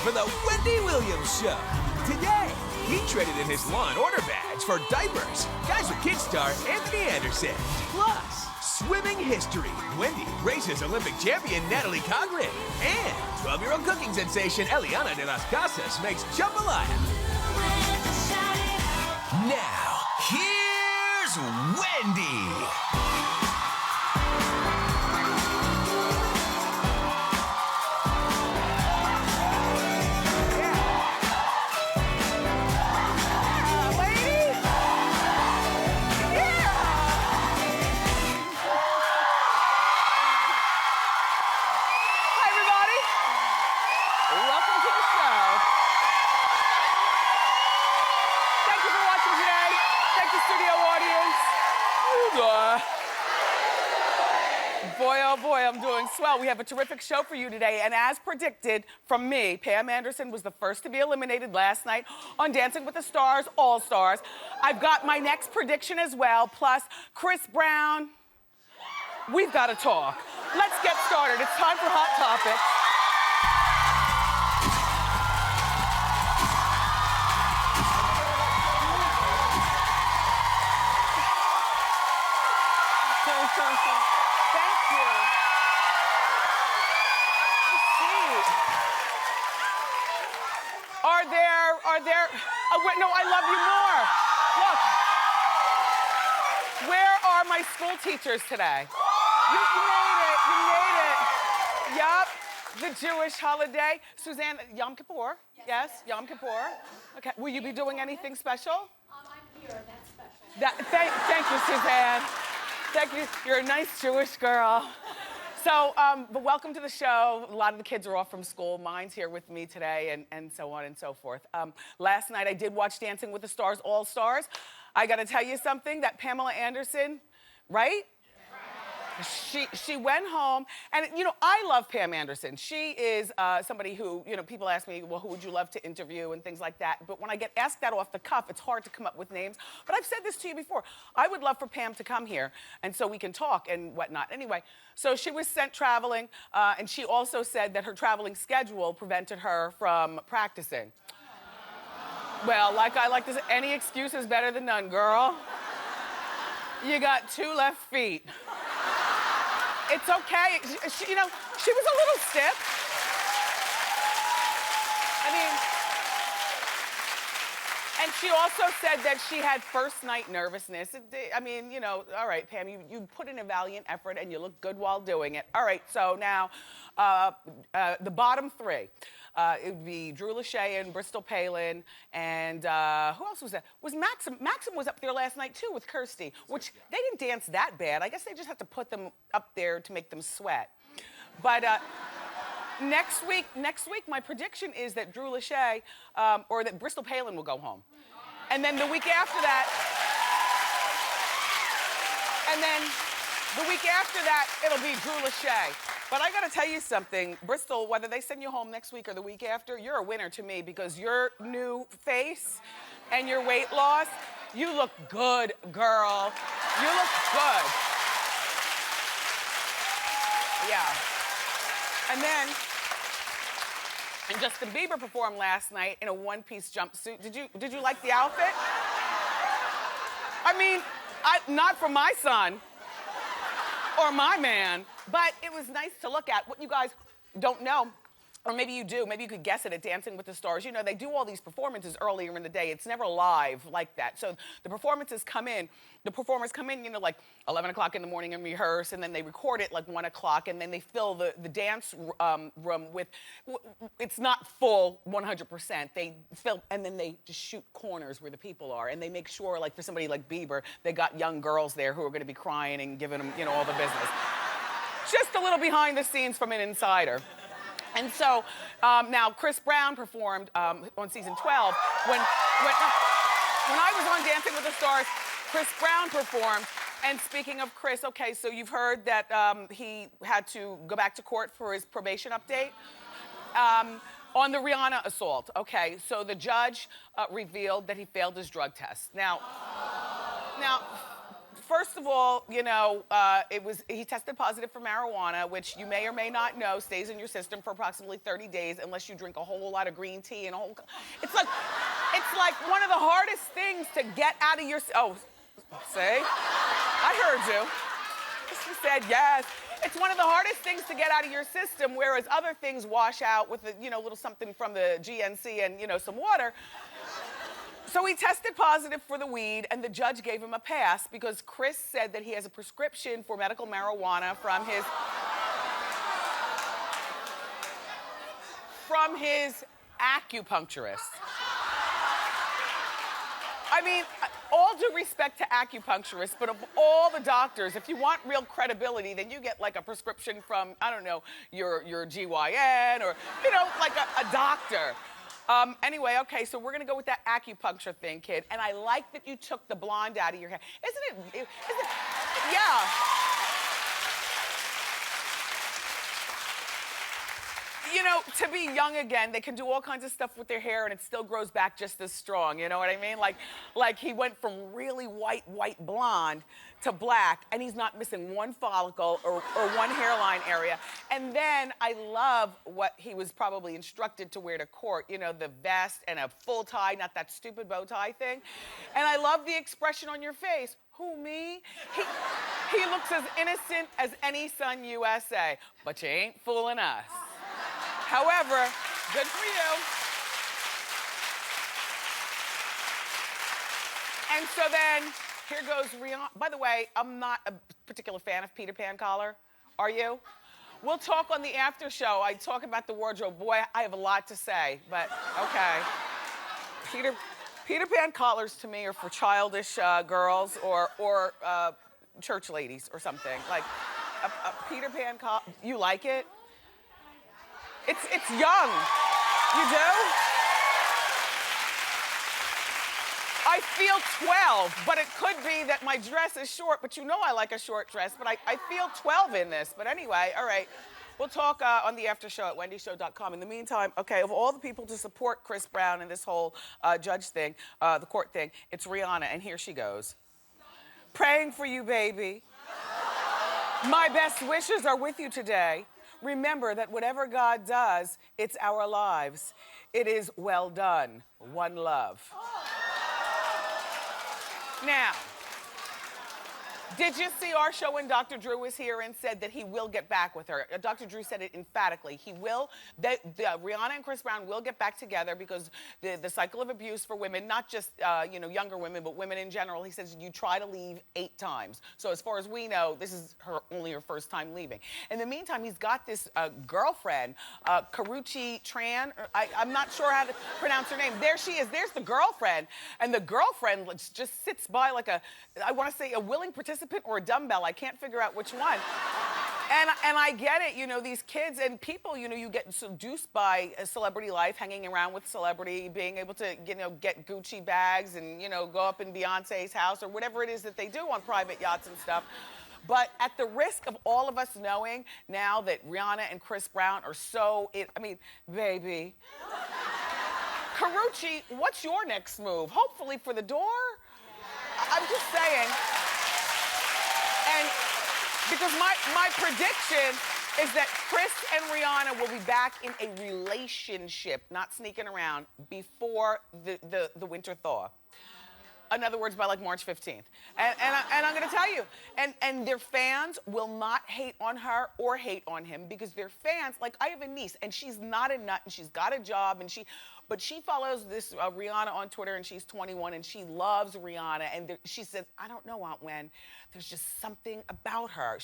for the Wendy Williams Show. Today, he traded in his Law & Order badge for diapers. Guys with Kid star Anthony Anderson. Plus, swimming history. Wendy races Olympic champion Natalie Cogrin. And 12-year-old cooking sensation Eliana de las Casas makes jambalaya. Now, here's Wendy. Boy, oh boy, I'm doing swell. We have a terrific show for you today, and as predicted from me, Pam Anderson was the first to be eliminated last night on Dancing with the Stars All-Stars. I've got my next prediction as well, plus Chris Brown. We've got to talk. Let's get started. It's time for Hot Topics. Thank you. Are there, oh wait, no, I love you more. Look, where are my school teachers today? You made it. Yup, the Jewish holiday. Suzanne, Yom Kippur, yes, Yom Kippur. Okay, will you be doing anything special? I'm here, that's special. Thank you, Suzanne. Thank you, you're a nice Jewish girl. So, but welcome to the show. A lot of the kids are off from school. Mine's here with me today, and so on and so forth. Last night I did watch Dancing with the Stars All-Stars. I gotta tell you something, that Pamela Anderson, right? She went home, and you know, I love Pam Anderson. She is somebody who, you know, people ask me, well, who would you love to interview and things like that. But when I get asked that off the cuff, it's hard to come up with names. But I've said this to you before. I would love for Pam to come here, and so we can talk and whatnot. Anyway, so she was sent traveling, and she also said that her traveling schedule prevented her from practicing. Well, like I like to say, any excuse is better than none, girl. You got 2 left feet. It's okay. You know, she was a little stiff. I mean, and she also said that she had first night nervousness. I mean, you know, all right, Pam, you put in a valiant effort and you look good while doing it. All right, so now the bottom 3. It would be Drew Lachey and Bristol Palin, and who else was that? Was Maxim? Maxim was up there last night too with Kirsty, which they didn't dance that bad. I guess they just have to put them up there to make them sweat. But next week, my prediction is that Drew Lachey or that Bristol Palin will go home, and then the week after that, it'll be Drew Lachey. But I gotta tell you something, Bristol, whether they send you home next week or the week after, you're a winner to me because your new face and your weight loss, you look good, girl. You look good. Yeah. And Justin Bieber performed last night in a one-piece jumpsuit. Did you like the outfit? I mean, not for my son. Or my man, but it was nice to look at. What you guys don't know, or maybe you do, maybe you could guess it at Dancing with the Stars. You know, they do all these performances earlier in the day. It's never live like that. So the performers come in, you know, like 11 o'clock in the morning and rehearse, and then they record it like 1 o'clock, and then they fill the dance room with, it's not full 100%. They fill, and then they just shoot corners where the people are, and they make sure, like for somebody like Bieber, they got young girls there who are gonna be crying and giving them, you know, all the business. Just a little behind the scenes from an insider. And so now Chris Brown performed on season 12. When I was on Dancing with the Stars, Chris Brown performed. And speaking of Chris, okay, so you've heard that he had to go back to court for his probation update on the Rihanna assault. Okay, so the judge revealed that he failed his drug test. Now, first of all, you know, he tested positive for marijuana, which you may or may not know stays in your system for approximately 30 days unless you drink a whole lot of green tea and a whole. It's like one of the hardest things to get out of your. Oh, say, I heard you. She said yes. It's one of the hardest things to get out of your system, whereas other things wash out with a, you know, little something from the GNC and, you know, some water. So he tested positive for the weed, and the judge gave him a pass because Chris said that he has a prescription for medical marijuana from his acupuncturist. I mean, all due respect to acupuncturists, but of all the doctors, if you want real credibility, then you get like a prescription from, I don't know, your GYN or, you know, like a doctor. Anyway, okay, so we're gonna go with that acupuncture thing, kid. And I like that you took the blonde out of your hair. Isn't it, yeah. You know, to be young again, they can do all kinds of stuff with their hair and it still grows back just as strong, you know what I mean? Like he went from really white blonde to black, and he's not missing one follicle or one hairline area. And then I love what he was probably instructed to wear to court, you know, the vest and a full tie, not that stupid bow tie thing. And I love the expression on your face. Who, me? He looks as innocent as any Sun USA, but you ain't fooling us. However, good for you. And so then, here goes Rihanna. By the way, I'm not a particular fan of Peter Pan collar. Are you? We'll talk on the after show. I talk about the wardrobe. Boy, I have a lot to say, but okay. Peter Pan collars to me are for childish girls or church ladies or something. Like a Peter Pan collar. You like it? It's young. You do? I feel 12, but it could be that my dress is short, but you know I like a short dress, but I feel 12 in this. But anyway, all right. We'll talk on the after show at wendyshow.com. In the meantime, okay, of all the people to support Chris Brown and this whole judge thing, the court thing, it's Rihanna, and here she goes. Praying for you, baby. My best wishes are with you today. Remember that whatever God does, it's our lives. It is well done. One love. Now, did you see our show when Dr. Drew was here and said that he will get back with her? Dr. Drew said it emphatically. He will, Rihanna and Chris Brown will get back together because the cycle of abuse for women, not just you know, younger women, but women in general, he says you try to leave 8 times. So as far as we know, this is only her first time leaving. In the meantime, he's got this girlfriend, Karrueche Tran. I'm not sure how to pronounce her name. There she is. There's the girlfriend. And the girlfriend just sits by like I want to say a willing participant or a dumbbell. I can't figure out which one. And I get it, you know, these kids and people, you know, you get seduced by a celebrity life, hanging around with celebrity, being able to, you know, get Gucci bags and, you know, go up in Beyonce's house or whatever it is that they do on private yachts and stuff. But at the risk of all of us knowing now that Rihanna and Chris Brown are I mean, baby. Karrueche, what's your next move? Hopefully for the door? I'm just saying. And because my prediction is that Chris and Rihanna will be back in a relationship, not sneaking around, before the winter thaw. In other words, by like March 15th. And I'm gonna tell you, and their fans will not hate on her or hate on him because their fans, like I have a niece and she's not a nut and she's got a job and but she follows this Rihanna on Twitter and she's 21 and she loves Rihanna and she says, I don't know, Aunt Wen, there's just something about her.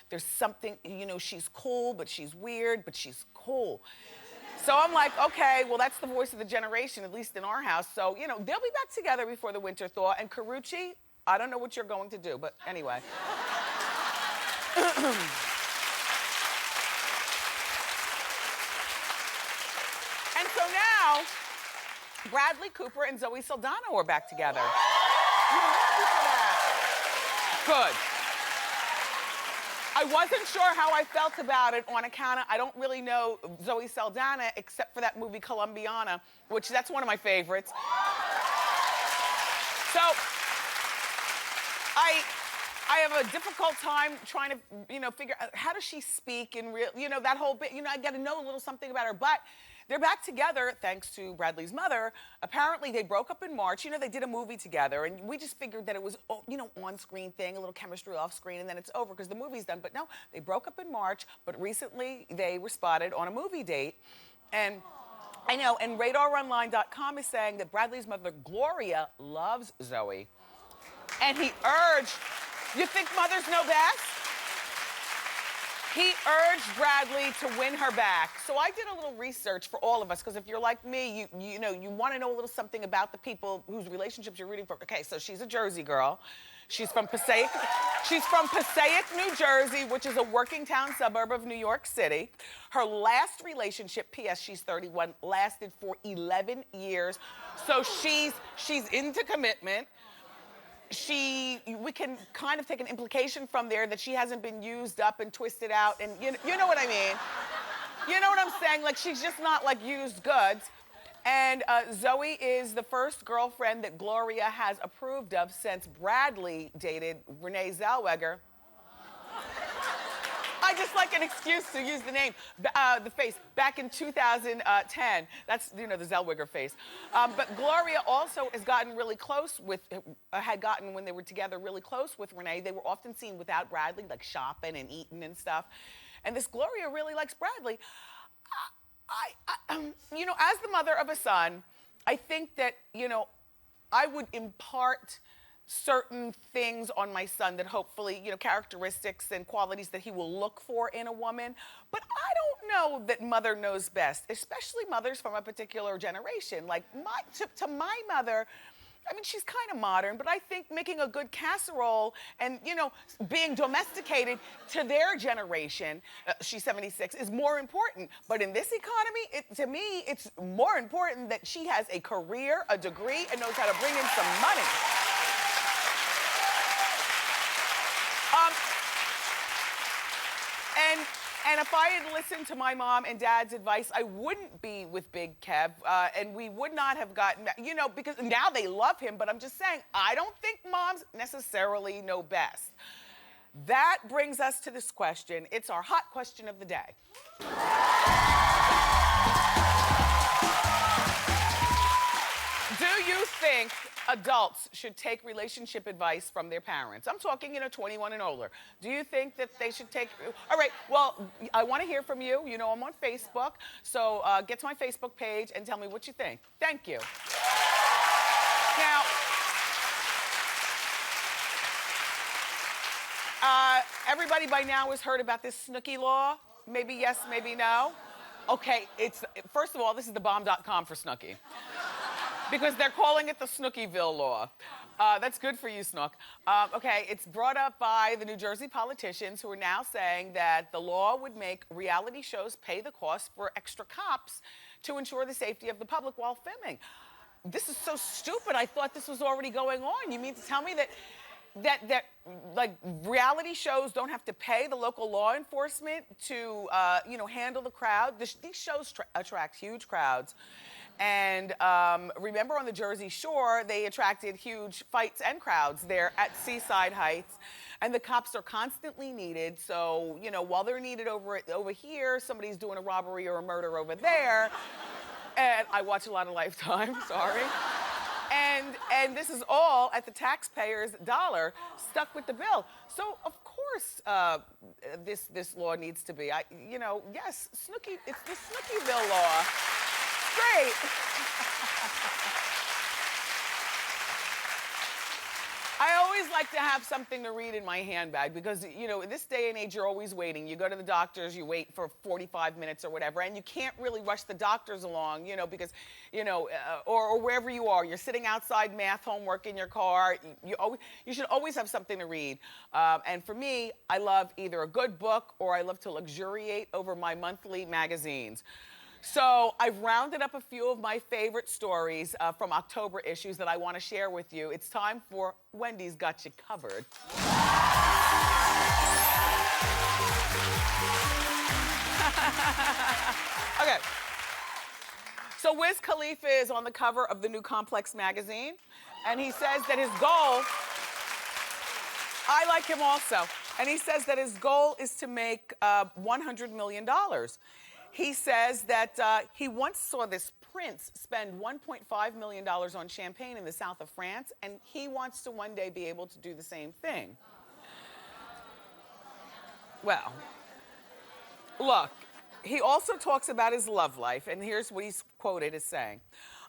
There's something, you know, she's cool, but she's weird, but she's cool. So I'm like, okay, well, that's the voice of the generation, at least in our house. So, you know, they'll be back together before the winter thaw. And Karrueche, I don't know what you're going to do, but anyway. And so now, Bradley Cooper and Zoe Saldana are back together. I'm happy for that. Good. I wasn't sure how I felt about it on account of, I don't really know Zoe Saldana except for that movie Colombiana, which that's one of my favorites. So, I have a difficult time trying to, figure out how does she speak in real, that whole bit. I got to know a little something about her. But they're back together thanks to Bradley's mother. Apparently, they broke up in March. They did a movie together, and we just figured that it was, on-screen thing, a little chemistry off-screen, and then it's over because the movie's done. But no, they broke up in March, but recently they were spotted on a movie date. And I know, and RadarOnline.com is saying that Bradley's mother, Gloria, loves Zoe. And he urged, you think mothers know best? He urged Bradley to win her back. So I did a little research for all of us, because if you're like me, you want to know a little something about the people whose relationships you're rooting for. Okay, so she's a Jersey girl. She's from Passaic, New Jersey, which is a working town suburb of New York City. Her last relationship, P.S. she's 31, lasted for 11 years. So she's into commitment. We can kind of take an implication from there that she hasn't been used up and twisted out, and you know what I mean? You know what I'm saying? Like, she's just not like used goods. And Zoe is the first girlfriend that Gloria has approved of since Bradley dated Renee Zellweger. I just like an excuse to use the name, the face, back in 2010. That's, the Zellweger face. But Gloria also has gotten really close with, had gotten, when they were together, really close with Renee. They were often seen without Bradley, like shopping and eating and stuff. And this Gloria really likes Bradley. As the mother of a son, I think that, I would impart certain things on my son that hopefully, characteristics and qualities that he will look for in a woman. But I don't know that mother knows best, especially mothers from a particular generation. Like, to my mother, I mean, she's kind of modern, but I think making a good casserole and, being domesticated to their generation, she's 76, is more important. But in this economy, to me, it's more important that she has a career, a degree, and knows how to bring in some money. And if I had listened to my mom and dad's advice, I wouldn't be with Big Kev, and we would not have gotten, because now they love him, but I'm just saying, I don't think moms necessarily know best. That brings us to this question. It's our hot question of the day. Do you think adults should take relationship advice from their parents? I'm talking, 21 and older. Do you think that they should take... All right, well, I want to hear from you. I'm on Facebook, so get to my Facebook page and tell me what you think. Thank you. Now, everybody by now has heard about this Snooki law. Maybe yes, maybe no. Okay, first of all, this is the bomb.com for Snooki. Because they're calling it the Snookiville law. That's good for you, Snook. Okay, it's brought up by the New Jersey politicians who are now saying that the law would make reality shows pay the cost for extra cops to ensure the safety of the public while filming. This is so stupid. I thought this was already going on. You mean to tell me that like reality shows don't have to pay the local law enforcement to handle the crowd? These shows attract huge crowds. And remember, on the Jersey Shore, they attracted huge fights and crowds there at Seaside Heights. And the cops are constantly needed. So, while they're needed over here, somebody's doing a robbery or a murder over there. And I watch a lot of Lifetime, sorry. And this is all at the taxpayer's dollar, stuck with the bill. So, of course, this law needs to be, yes, Snooki, it's the Snookiville law. Great. I always like to have something to read in my handbag because, in this day and age, you're always waiting. You go to the doctors, you wait for 45 minutes or whatever, and you can't really rush the doctors along, because, or wherever you are. You're sitting outside math homework in your car. You should always have something to read. And for me, I love either a good book or I love to luxuriate over my monthly magazines. So I've rounded up a few of my favorite stories from October issues that I want to share with you. It's time for Wendy's Got You Covered. Okay. So Wiz Khalifa is on the cover of the new Complex magazine, and he says that his goal I like him also. And he says that his goal is to make $100 million. He says that he once saw this prince spend $1.5 million on champagne in the south of France, and he wants to one day be able to do the same thing. Well, look, he also talks about his love life, and here's what he's quoted as saying.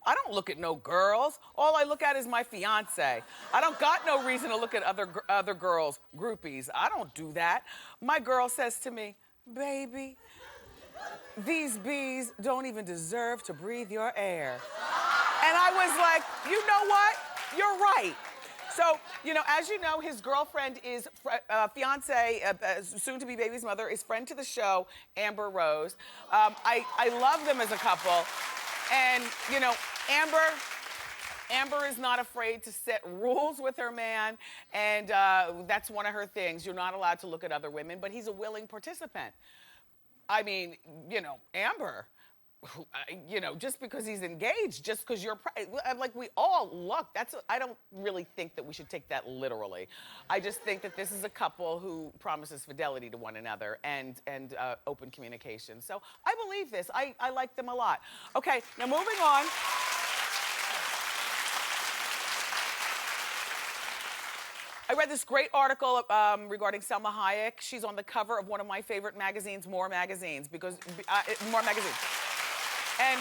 I don't look at no girls. All I look at is my fiance. I don't got no reason to look at other girls, groupies. I don't do that. My girl says to me, baby, these bees don't even deserve to breathe your air. And I was like, you know what? You're right. So, you know, as you know, his girlfriend is, fiance, soon-to-be baby's mother, is friend to the show, Amber Rose. I love them as a couple. And, you know, Amber is not afraid to set rules with her man, and that's one of her things. You're not allowed to look at other women, but he's a willing participant. I mean, you know, Amber, you know, just because he's engaged, just because you're, like, we all look, I don't really think that we should take that literally. I just think that this is a couple who promises fidelity to one another and open communication. So I believe this. I like them a lot. Okay, now moving on. I read this great article regarding Selma Hayek. She's on the cover of one of my favorite magazines, More Magazines, because More Magazine. And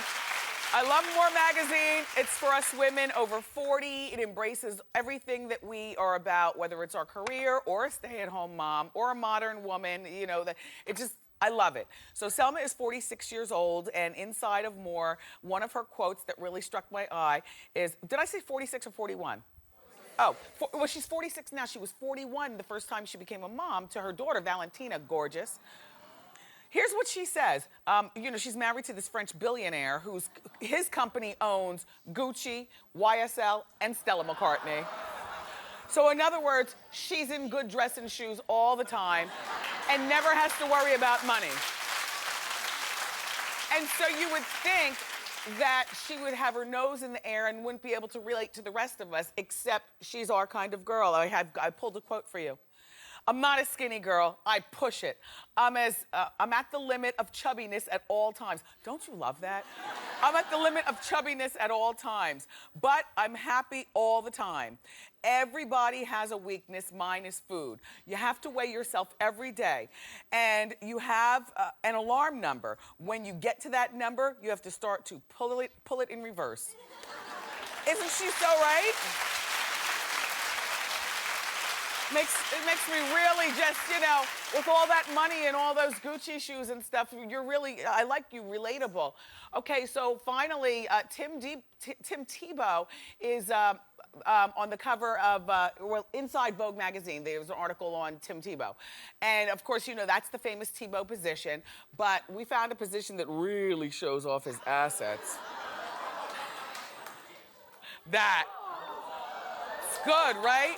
I love More Magazine. It's for us women over 40. It embraces everything that we are about, whether it's our career or a stay-at-home mom or a modern woman. You know, I love it. So Selma is 46 years old, and inside of More, one of her quotes that really struck my eye is, did I say 46 or 41? Oh, well, she's 46 now. She was 41 the first time she became a mom to her daughter, Valentina, gorgeous. Here's what she says. You know, she's married to this French billionaire his company owns Gucci, YSL, and Stella McCartney. So in other words, she's in good dress and shoes all the time and never has to worry about money. And so you would think that she would have her nose in the air and wouldn't be able to relate to the rest of us, except she's our kind of girl. I pulled a quote for you. I'm not a skinny girl, I push it. I'm at the limit of chubbiness at all times. Don't you love that? I'm at the limit of chubbiness at all times, but I'm happy all the time. Everybody has a weakness, mine is food. You have to weigh yourself every day, and you have an alarm number. When you get to that number, you have to start to pull it in reverse. Isn't she so right? It makes me really just, you know, with all that money and all those Gucci shoes and stuff, I like you, relatable. Okay, so finally, Tim Tebow is on the cover of, inside Vogue magazine. There was an article on Tim Tebow. And of course, you know, that's the famous Tebow position, but we found a position that really shows off his assets. It's good, right?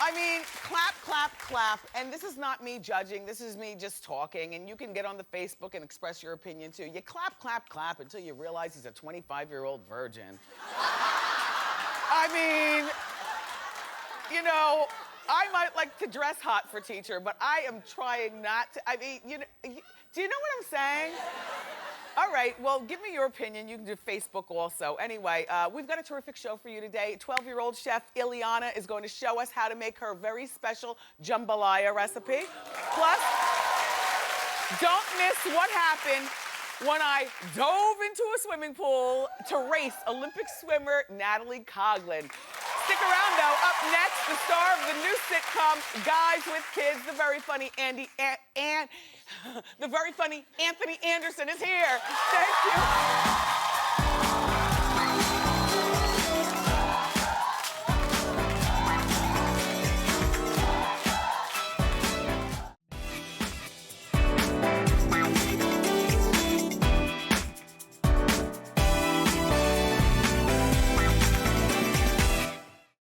I mean, clap, clap, clap. And this is not me judging. This is me just talking. And you can get on the Facebook and express your opinion, too. You clap, clap, clap until you realize he's a 25-year-old virgin. I mean, you know, I might like to dress hot for teacher, but I am trying not to. I mean, you know, do you know what I'm saying? All right, well, give me your opinion. You can do Facebook also. Anyway, we've got a terrific show for you today. 12-year-old chef Ileana is going to show us how to make her very special jambalaya recipe. Plus, don't miss what happened when I dove into a swimming pool to race Olympic swimmer Natalie Coughlin. Stick around, though. Up next, the star of the new sitcom Guys with Kids, the very funny the very funny Anthony Anderson is here. Thank you.